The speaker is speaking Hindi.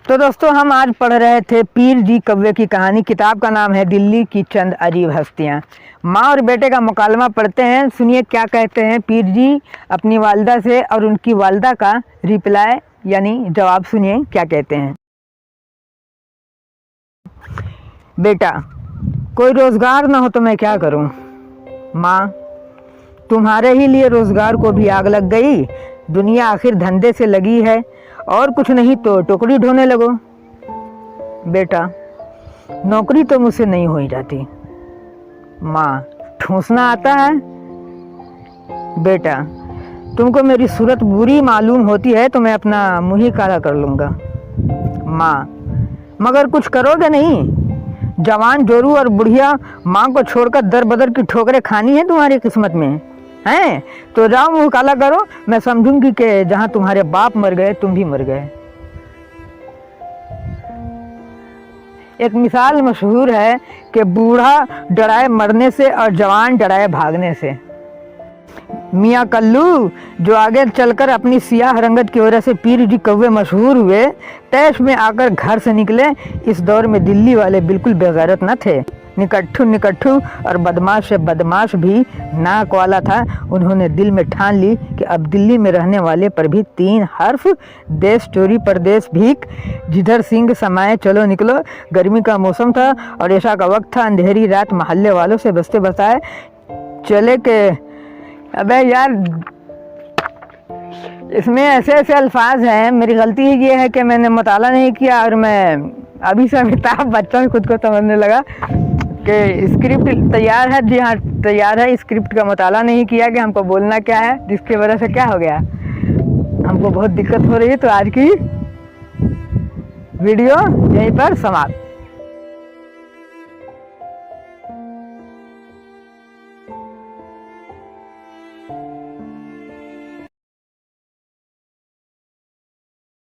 तो दोस्तों हम आज पढ़ रहे थे पीर जी कव्वे की कहानी। किताब का नाम है दिल्ली की चंद अजीब हस्तियाँ। माँ और बेटे का मुकालमा पढ़ते हैं। सुनिए क्या कहते हैं पीर जी अपनी वालिदा से, और उनकी वालिदा का रिप्लाई यानी जवाब सुनिए क्या कहते हैं। बेटा, कोई रोज़गार ना हो तो मैं क्या करूं? माँ, तुम्हारे ही लिए रोज़गार को भी आग लग गई। दुनिया आखिर धंधे से लगी है, और कुछ नहीं तो टोकरी ढोने लगो। बेटा, नौकरी तो मुझसे नहीं हो ही जाती। माँ, ठूंसना आता है? बेटा, तुमको मेरी सूरत बुरी मालूम होती है तो मैं अपना मुँह ही काला कर लूँगा। माँ, मगर कुछ करोगे नहीं? जवान जोरू और बुढ़िया माँ को छोड़कर दर बदर की ठोकरें खानी है तुम्हारी किस्मत में हैं? तो जाओ मुँह काला करो, मैं समझूंगी कि जहाँ तुम्हारे बाप मर गए तुम भी मर गए। एक मिसाल मशहूर है कि बूढ़ा डराए मरने से और जवान डराए भागने से। मियाँ कल्लू जो आगे चलकर अपनी सियाह रंगत की वजह से पीर जी कव्वे मशहूर हुए, तैश में आकर घर से निकले। इस दौर में दिल्ली वाले बिल्कुल बेगैरत न थे। निकट्ठू और बदमाश से बदमाश भी नाक वाला था। उन्होंने दिल में ठान ली कि अब दिल्ली में रहने वाले पर भी 3 हर्फ, देश चोरी परदेश भीख, जिधर सिंह समाये चलो निकलो। गर्मी का मौसम था और ऐसा का वक्त था, अंधेरी रात मोहल्ले वालों से बसते बसाए चले के अबे यार, इसमें ऐसे ऐसे अल्फाज हैं। मेरी गलती ही ये है कि मैंने मुताला नहीं किया, और मैं अभी से अमिताभ बच्चन खुद को समझने लगा कि स्क्रिप्ट तैयार है। जी हाँ, तैयार है। स्क्रिप्ट का मुताला नहीं किया कि हमको बोलना क्या है, जिसकी वजह से क्या हो गया, हमको बहुत दिक्कत हो रही है। तो आज की वीडियो यहीं पर समाप्त।